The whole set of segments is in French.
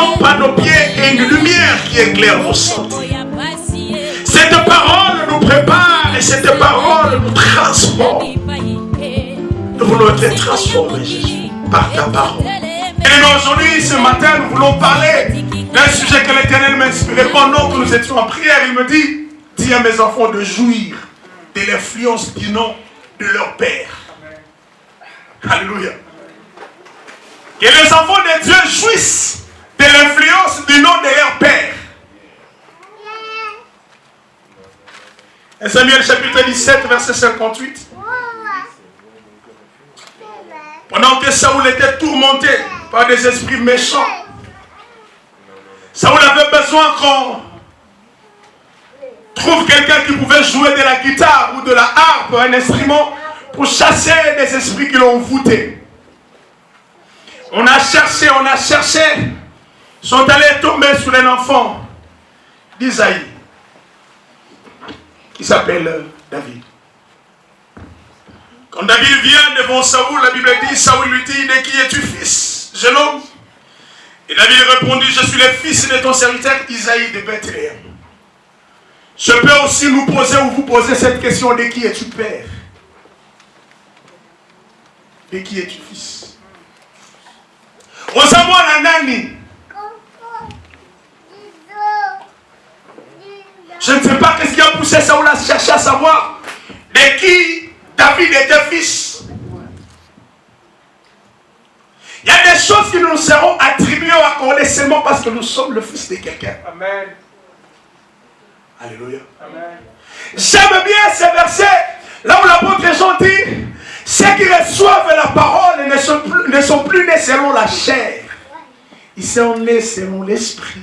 lampe à nos pieds et une lumière qui éclaire nos sentiers. Cette parole nous prépare et cette parole nous transforme. Nous voulons être transformés, Jésus, par ta parole. Et aujourd'hui, ce matin, nous voulons parler d'un sujet que l'Éternel m'a inspiré pendant que nous étions en prière. Il me dit, dis à mes enfants de jouir de l'influence du nom de leur Père. Alléluia. Que les enfants de Dieu jouissent de l'influence du nom de leur Père. 1 Samuel chapitre 17, verset 58. Pendant que Saoul était tourmenté par des esprits méchants, Saoul avait besoin qu'on trouve quelqu'un qui pouvait jouer de la guitare ou de la harpe, un instrument, pour chasser des esprits qui l'ont voûté. On a cherché, ils sont allés tomber sur un enfant d'Isaïe, qui s'appelle David. Quand David vient devant Saoul, la Bible dit, Saoul lui dit, de qui es-tu fils, jeune homme? Et David répondit, je suis le fils de ton serviteur Isaïe de Bethléem. Je peux aussi nous poser ou vous poser cette question, de qui es-tu père? De qui es-tu fils? Osamwa nani? Je ne sais pas qu'est-ce qui a poussé Saoul à chercher à savoir de qui David était fils. Il y a des choses qui nous seront attribuées ou accordées seulement parce que nous sommes le fils de quelqu'un. Amen. Alléluia. Amen. J'aime bien ce verset là où l'apôtre Jean dit, ceux qui reçoivent la parole ne sont plus nés selon la chair. Ils sont nés selon l'esprit.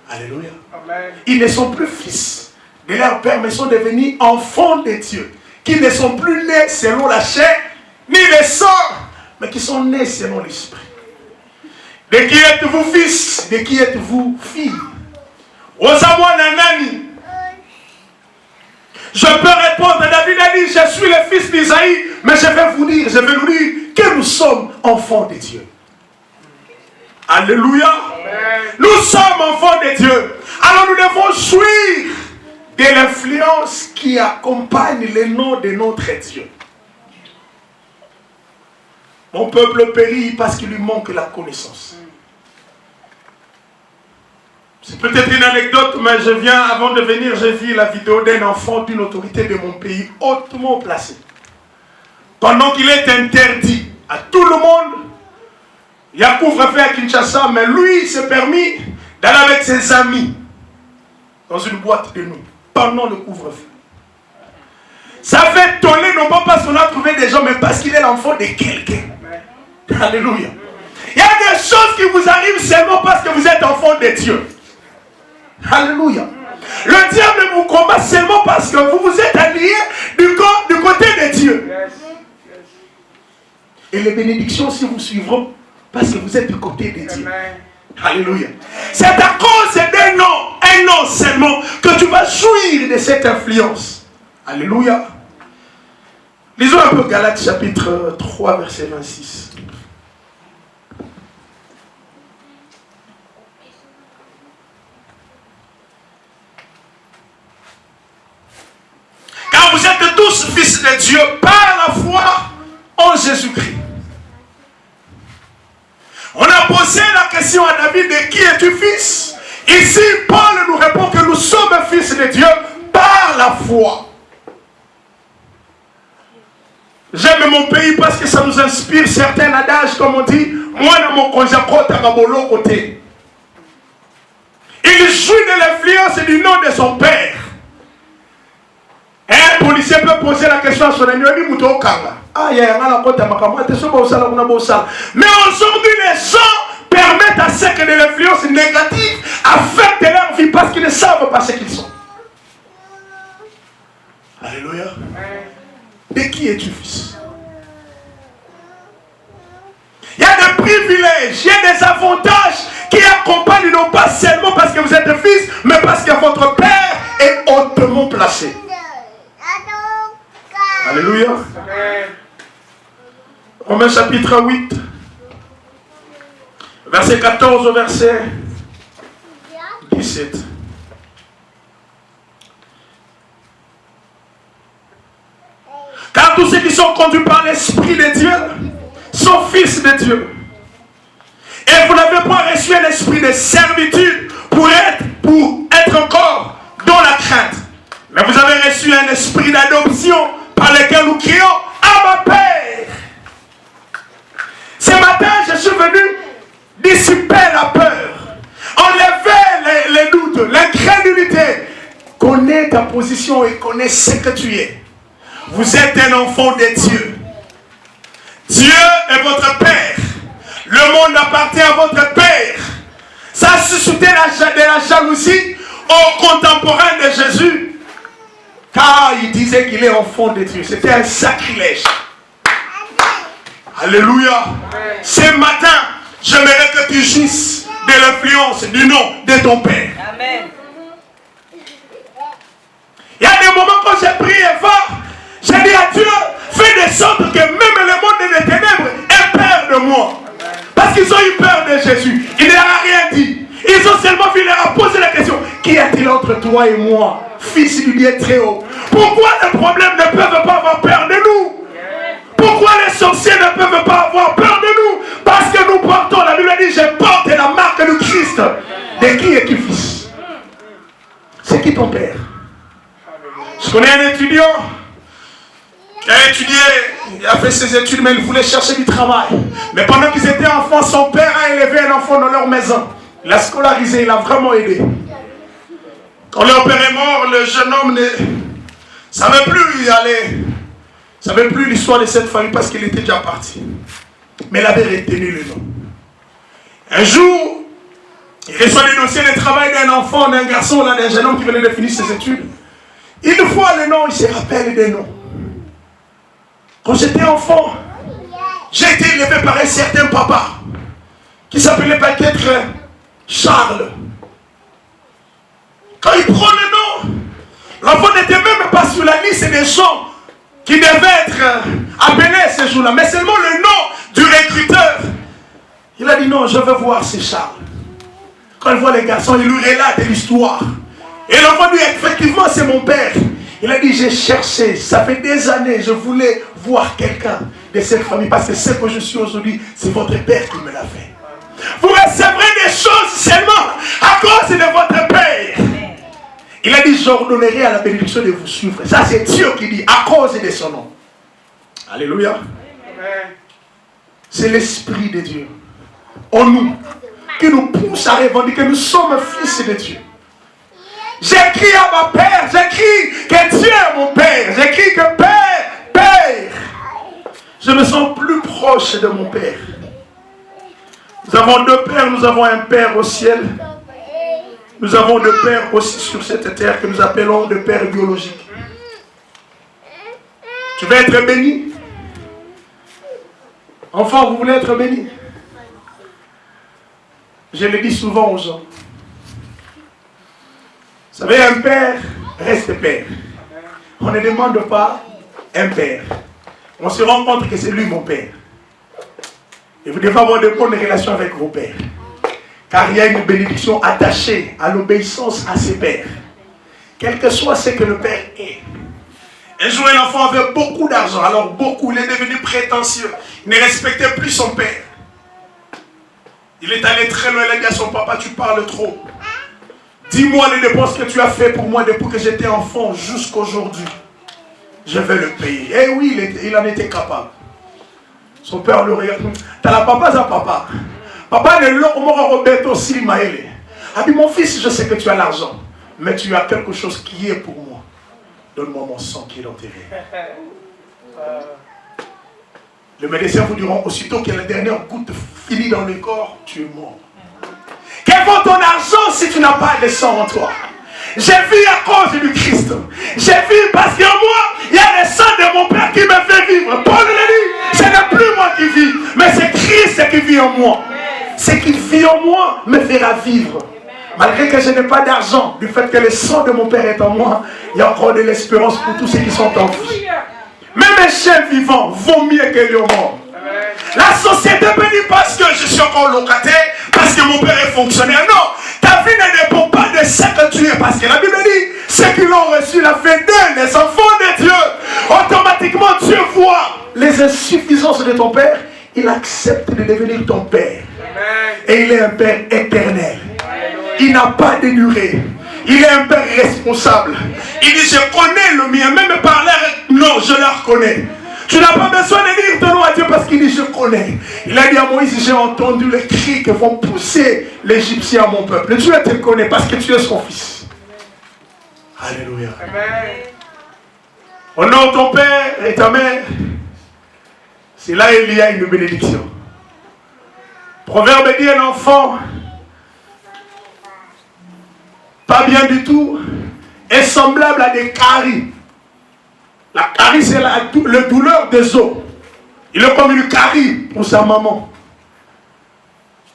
Alléluia. Amen. Ils ne sont plus fils de leur père, mais sont devenus enfants de Dieu. Qui ne sont plus nés selon la chair, ni le sang, mais qui sont nés selon l'esprit. De qui êtes-vous fils? De qui êtes-vous fille? Osamwa nanani? Je peux répondre, David a dit, je suis le fils d'Isaïe, mais je vais nous dire que nous sommes enfants de Dieu. Alléluia. Amen. Nous sommes enfants de Dieu. Alors nous devons jouir de l'influence qui accompagne le nom de notre Dieu. Mon peuple périt parce qu'il lui manque la connaissance. C'est peut-être une anecdote, mais avant de venir, j'ai vu la vidéo d'un enfant d'une autorité de mon pays hautement placée. Pendant qu'il est interdit à tout le monde, il y a couvre-feu à Kinshasa, mais lui, il s'est permis d'aller avec ses amis dans une boîte de nuit pendant le couvre-feu. Ça fait toller, non pas parce qu'on a trouvé des gens, mais parce qu'il est l'enfant de quelqu'un. Alléluia. Il y a des choses qui vous arrivent seulement parce que vous êtes enfant de Dieu. Alléluia. Le diable vous combat seulement parce que vous vous êtes alliés du côté de Dieu. Et les bénédictions aussi vous suivront parce que vous êtes du côté de Dieu. Alléluia. C'est à cause d'un nom, un nom seulement, que tu vas jouir de cette influence. Alléluia. Lisons un peu Galates chapitre 3 verset 26. Car vous êtes tous fils de Dieu par la foi en Jésus-Christ. On a posé la question à David, de qui es-tu fils? Ici, Paul nous répond que nous sommes fils de Dieu par la foi. J'aime mon pays parce que ça nous inspire certains adages, comme on dit, moi dans mon conjacrote à Gabolo côté. Il jouit de l'influence du nom de son père. Un policier peut poser la question à son ami, il dit ah, il y a un côté à mais aujourd'hui, les gens permettent à ceux qui ont de l'influence négative à faire de leur vie parce qu'ils ne savent pas ce qu'ils sont. Alléluia. De qui es-tu fils? Il y a des privilèges, il y a des avantages qui accompagnent non pas seulement parce que vous êtes fils, mais parce que votre père est hautement placé. Alléluia. Romains chapitre 8. Verset 14 au verset 17. Car tous ceux qui sont conduits par l'Esprit de Dieu sont fils de Dieu. Et vous n'avez pas reçu un esprit de servitude pour être encore dans la crainte. Mais vous avez reçu un esprit d'adoption par lequel nous crions à ma Père. Ce matin, je suis venu dissiper la peur, enlever les doutes, l'incrédulité. Connais ta position et connais ce que tu es. Vous êtes un enfant de Dieu. Dieu est votre Père. Le monde appartient à votre Père. Ça a suscité de la jalousie aux contemporains de Jésus. Car il disait qu'il est enfant de Dieu. C'était un sacrilège. Alléluia. Ce matin, j'aimerais que tu jouisses de l'influence du nom de ton Père. Amen. Il y a des moments quand j'ai prié fort, j'ai dit à Dieu, fais de sorte que même le monde des ténèbres ait peur de moi. Parce qu'ils ont eu peur de Jésus. Il ne leur a rien dit. Ils ont seulement vu leur poser la question, qu'y a-t-il entre toi et moi, fils du Dieu très haut? Pourquoi les problèmes ne peuvent pas avoir peur de nous? Pourquoi les sorciers ne peuvent pas avoir peur de nous? Parce que nous portons, la Bible dit, je porte la marque de Christ. De qui est qui fils? C'est qui ton père? Je connais un étudiant qui a étudié, il a fait ses études, mais il voulait chercher du travail. Mais pendant qu'ils étaient enfants, son père a élevé un enfant dans leur maison. Il l'a scolarisé, il a vraiment aidé. Quand leur père est mort, le jeune homme ne savait plus y aller. Il ne savait plus l'histoire de cette famille parce qu'il était déjà parti. Mais il avait retenu le nom. Un jour, il reçoit le dossier de travail d'un enfant, d'un garçon, d'un jeune homme qui venait de finir ses études. Une fois le nom, il se rappelle des noms. Quand j'étais enfant, j'ai été élevé par un certain papa qui s'appelait peut-être Charles. Quand il prend le nom, l'enfant n'était même pas sur la liste des gens qui devaient être appelés ce jour-là, mais seulement le nom du recruteur. Il a dit non, je veux voir ce Charles. Quand il voit les garçons, il lui relate l'histoire. Et l'enfant dit effectivement c'est mon père. Il a dit j'ai cherché, ça fait des années, je voulais voir quelqu'un de cette famille parce que ce que je suis aujourd'hui, c'est votre père qui me l'a fait. Vous recevrez des choses seulement à cause de votre père. Il a dit j'ordonnerai à la bénédiction de vous suivre. Ça c'est Dieu qui dit à cause de son nom. Alléluia. C'est l'Esprit de Dieu en nous qui nous pousse à revendiquer nous sommes fils de Dieu. J'écris à ma Père, j'écris que Dieu est mon Père, j'écris que Père, Père. Je me sens plus proche de mon Père. Nous avons deux pères, nous avons un Père au ciel. Nous avons deux pères aussi sur cette terre que nous appelons deux pères biologiques. Tu veux être béni? Enfant, vous voulez être béni? Je le dis souvent aux gens. Vous savez, un père reste père. On ne demande pas un père. On se rend compte que c'est lui mon père. Et vous devez avoir de bonnes relations avec vos pères. Car il y a une bénédiction attachée à l'obéissance à ses pères. Quel que soit ce que le père est. Un jour, un enfant avait beaucoup d'argent. Alors beaucoup, il est devenu prétentieux. Il ne respectait plus son père. Il est allé très loin, il a dit à son papa, tu parles trop. Dis-moi les dépenses que tu as fait pour moi depuis que j'étais enfant jusqu'à aujourd'hui. Je vais le payer. Eh oui, il en était capable. Son père le regarde. T'as la papa, ça papa. Papa ne l'a Roberto Silimaele. A dit, mon fils, je sais que tu as l'argent. Mais tu as quelque chose qui est pour moi. Donne-moi mon sang qui est enterré. Les médecins vous diront aussitôt que la dernière goutte finit dans le corps, tu es mort. Quel vaut ton argent si tu n'as pas de sang en toi? J'ai vu à cause du Christ. J'ai vu parce qu'en moi, il y a le sang de mon Père qui me fait vivre. Paul le dit, ce n'est plus moi qui vis, mais c'est Christ qui vit en moi. Ce qui vit en moi me fera vivre. Malgré que je n'ai pas d'argent, du fait que le sang de mon Père est en moi, il y a encore de l'espérance pour tous ceux qui sont en vie. Même un chien vivant vaut mieux que le mort. La société me dit parce que je suis encore locataire, mon père est fonctionnaire. Non, ta vie ne dépend pas de ce que tu es. Parce que la Bible dit, ceux qui l'ont reçu la fait d'eux, les enfants de Dieu. Automatiquement, Dieu voit les insuffisances de ton père. Il accepte de devenir ton père. Et il est un père éternel. Il n'a pas de durée. Il est un père responsable. Il dit, je connais le mien. Même par l'air, non, je le reconnais. Tu n'as pas besoin de dire ton nom à Dieu parce qu'il dit, je connais. Il a dit à Moïse, j'ai entendu les cris que vont pousser l'Égyptien à mon peuple. Dieu te connaît parce que tu es son fils. Alléluia. Honore ton père et ta mère. C'est là il y a une bénédiction. Proverbe dit, un enfant pas bien du tout est semblable à des caries. La carie, c'est la douleur des os. Il est comme une carie pour sa maman.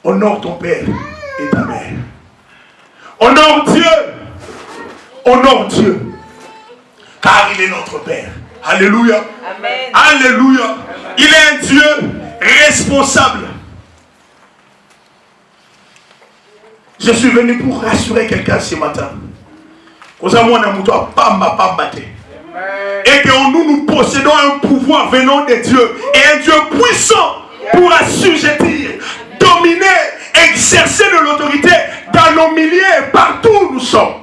Honore ton père et ta mère. Honore Dieu. Honore Dieu. Car il est notre Père. Alléluia. Amen. Alléluia. Amen. Il est un Dieu responsable. Je suis venu pour rassurer quelqu'un ce matin. Et que nous possédons un pouvoir venant de Dieu. Et un Dieu puissant pour assujettir, dominer, exercer de l'autorité dans nos milieux, partout où nous sommes.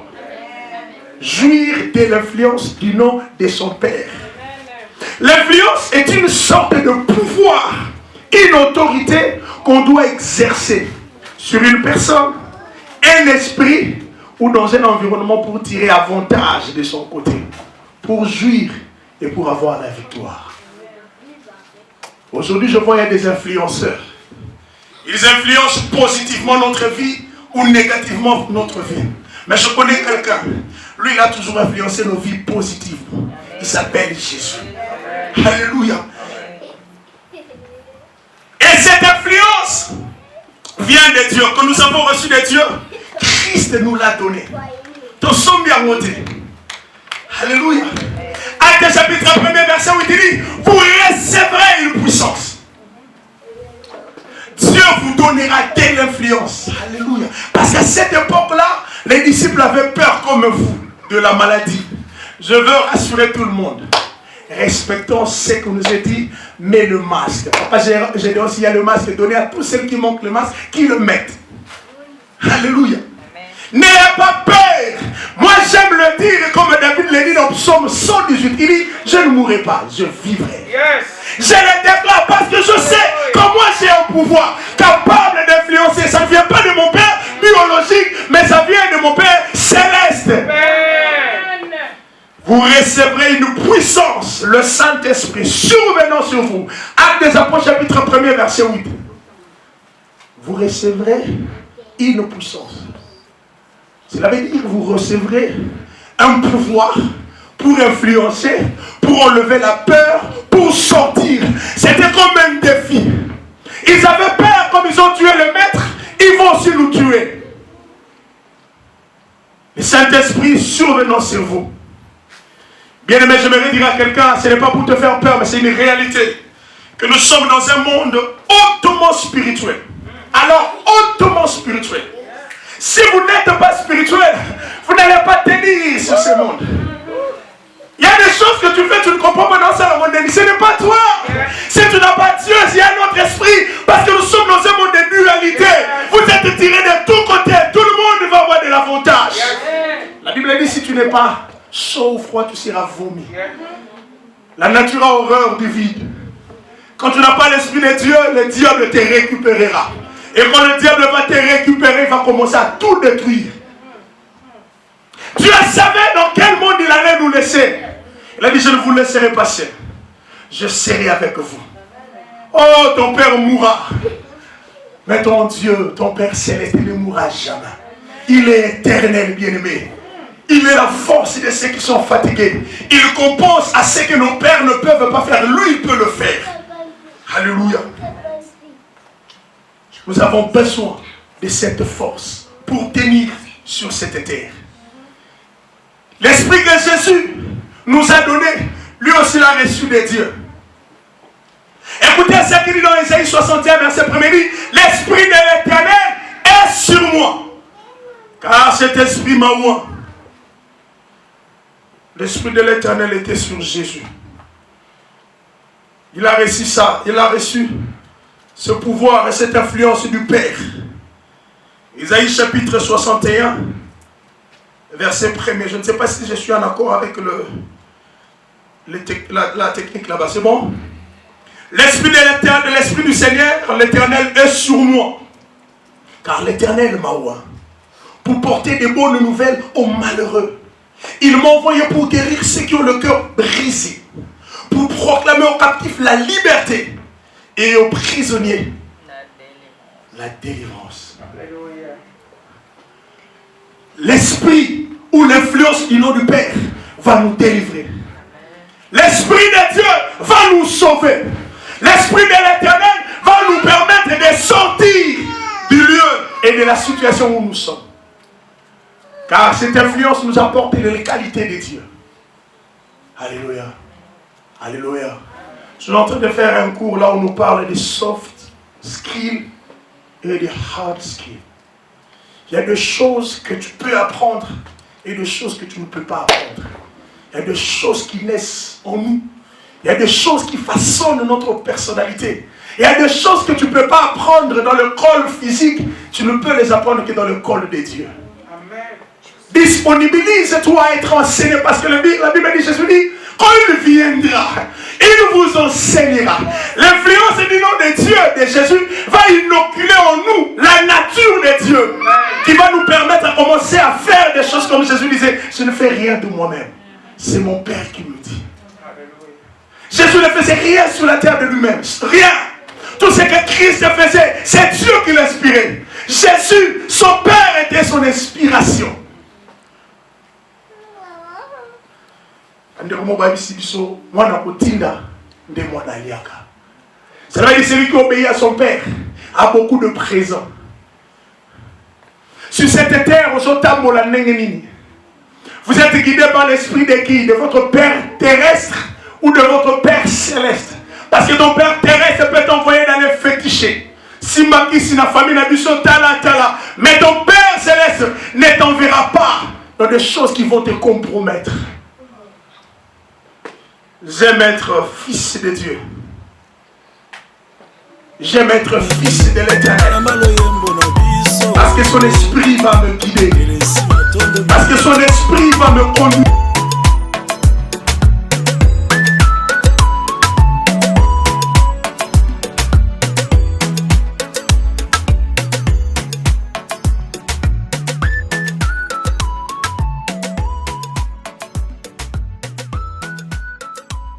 Jouir de l'influence du nom de son Père. L'influence est une sorte de pouvoir, une autorité qu'on doit exercer sur une personne, un esprit ou dans un environnement pour tirer avantage de son côté, pour jouir et pour avoir la victoire. Aujourd'hui, je vois il y a des influenceurs. Ils influencent positivement notre vie ou négativement notre vie. Mais je connais quelqu'un, lui il a toujours influencé nos vies positivement. Il s'appelle Jésus. Alléluia. Et cette influence vient de Dieu, que nous avons reçu de Dieu. Christ nous l'a donné. Ton son bien monté. Alléluia. Actes chapitre 1 verset où il dit, vous recevrez une puissance. Dieu vous donnera de l'influence. Alléluia. Parce qu'à cette époque-là, les disciples avaient peur comme vous de la maladie. Je veux rassurer tout le monde. Respectons ce que nous a dit, mais le masque. Papa, j'ai dit aussi, il y a le masque donné à tous ceux qui manquent le masque, qui le mettent. Alléluia. N'ayez pas peur. Moi, j'aime le dire, comme David le dit dans Psaume 118. Il dit, je ne mourrai pas, je vivrai. Yes. Je le déclare parce que je sais que moi, j'ai un pouvoir capable d'influencer. Ça ne vient pas de mon père biologique, mais ça vient de mon père céleste. Amen. Vous recevrez une puissance, le Saint-Esprit survenant sur vous. Actes des Apôtres, chapitre 1, verset 8. Vous recevrez une puissance. Cela veut dire que vous recevrez un pouvoir pour influencer, pour enlever la peur, pour sortir. C'était comme un défi. Ils avaient peur, comme ils ont tué le maître, ils vont aussi nous tuer. Le Saint-Esprit survenant sur vous. Bien aimé, j'aimerais dire à quelqu'un, ce n'est pas pour te faire peur, mais c'est une réalité. Que nous sommes dans un monde hautement spirituel. Alors, hautement spirituel. Si vous n'êtes pas spirituel, vous n'allez pas tenir sur ce monde. Il y a des choses que tu fais, tu ne comprends pas dans ça, le monde. Ce n'est pas toi. Si tu n'as pas Dieu, il y a un autre esprit. Parce que nous sommes dans un monde de dualité. Vous êtes tirés de tous côtés. Tout le monde va avoir de l'avantage. La Bible dit, si tu n'es pas chaud ou froid, tu seras vomi. La nature a horreur du vide. Quand tu n'as pas l'esprit de Dieu, le diable te récupérera. Et quand le diable va te récupérer, il va commencer à tout détruire. Dieu savait dans quel monde il allait nous laisser. Il a dit, je ne vous laisserai pas seul. Je serai avec vous. Oh, ton père mourra. Mais ton Dieu, ton Père céleste, il ne mourra jamais. Il est éternel, bien-aimé. Il est la force de ceux qui sont fatigués. Il compense à ce que nos pères ne peuvent pas faire. Lui, il peut le faire. Alléluia. Nous avons besoin de cette force pour tenir sur cette terre. L'esprit que Jésus nous a donné, lui aussi l'a reçu de Dieu. Écoutez ce qu'il dit dans Ésaïe 61, verset 1, dit, l'esprit de l'Éternel est sur moi. Car cet esprit m'a oint. L'esprit de l'Éternel était sur Jésus. Il a reçu ça. Il a reçu ce pouvoir et cette influence du Père. Isaïe chapitre 61, verset 1er. Je ne sais pas si je suis en accord avec la technique là-bas. C'est bon? L'esprit de l'Éternel, l'esprit du Seigneur, l'Éternel est sur moi. Car l'Éternel m'a oint pour porter des bonnes nouvelles aux malheureux. Il m'a envoyé pour guérir ceux qui ont le cœur brisé, pour proclamer aux captifs la liberté et aux prisonniers la délivrance. L'esprit ou l'influence du nom du Père va nous délivrer. L'esprit de Dieu va nous sauver. L'esprit de l'Éternel va nous permettre de sortir du lieu et de la situation où nous sommes. Car cette influence nous apporte les qualités de Dieu. Alléluia. Alléluia. Je suis en train de faire un cours là où on nous parle des soft skills et des hard skills. Il y a des choses que tu peux apprendre et des choses que tu ne peux pas apprendre. Il y a des choses qui naissent en nous. Il y a des choses qui façonnent notre personnalité. Il y a des choses que tu ne peux pas apprendre dans le col physique. Tu ne peux les apprendre que dans le col de Dieu. Amen. Disponibilise-toi à être enseigné parce que la Bible dit, Jésus dit, quand il viendra, il vous enseignera. L'influence du nom de Dieu, de Jésus, va inoculer en nous la nature de Dieu qui va nous permettre de commencer à faire des choses comme Jésus disait, je ne fais rien de moi-même. C'est mon Père qui me dit. Jésus ne faisait rien sur la terre de lui-même. Rien. Tout ce que Christ faisait, c'est Dieu qui l'inspirait. Jésus, son Père était son inspiration. Ça veut dire que celui qui obéit à son Père a beaucoup de présents. Sur cette terre, vous êtes guidé par l'esprit de qui? De votre Père terrestre ou de votre Père céleste? Parce que ton Père terrestre peut t'envoyer dans les fétichés. Si ma si la famille n'a vu tala. Mais ton Père céleste ne t'enverra pas dans des choses qui vont te compromettre. J'aime être fils de Dieu. J'aime être fils de l'Éternel. Parce que son esprit va me guider. Parce que son esprit va me conduire.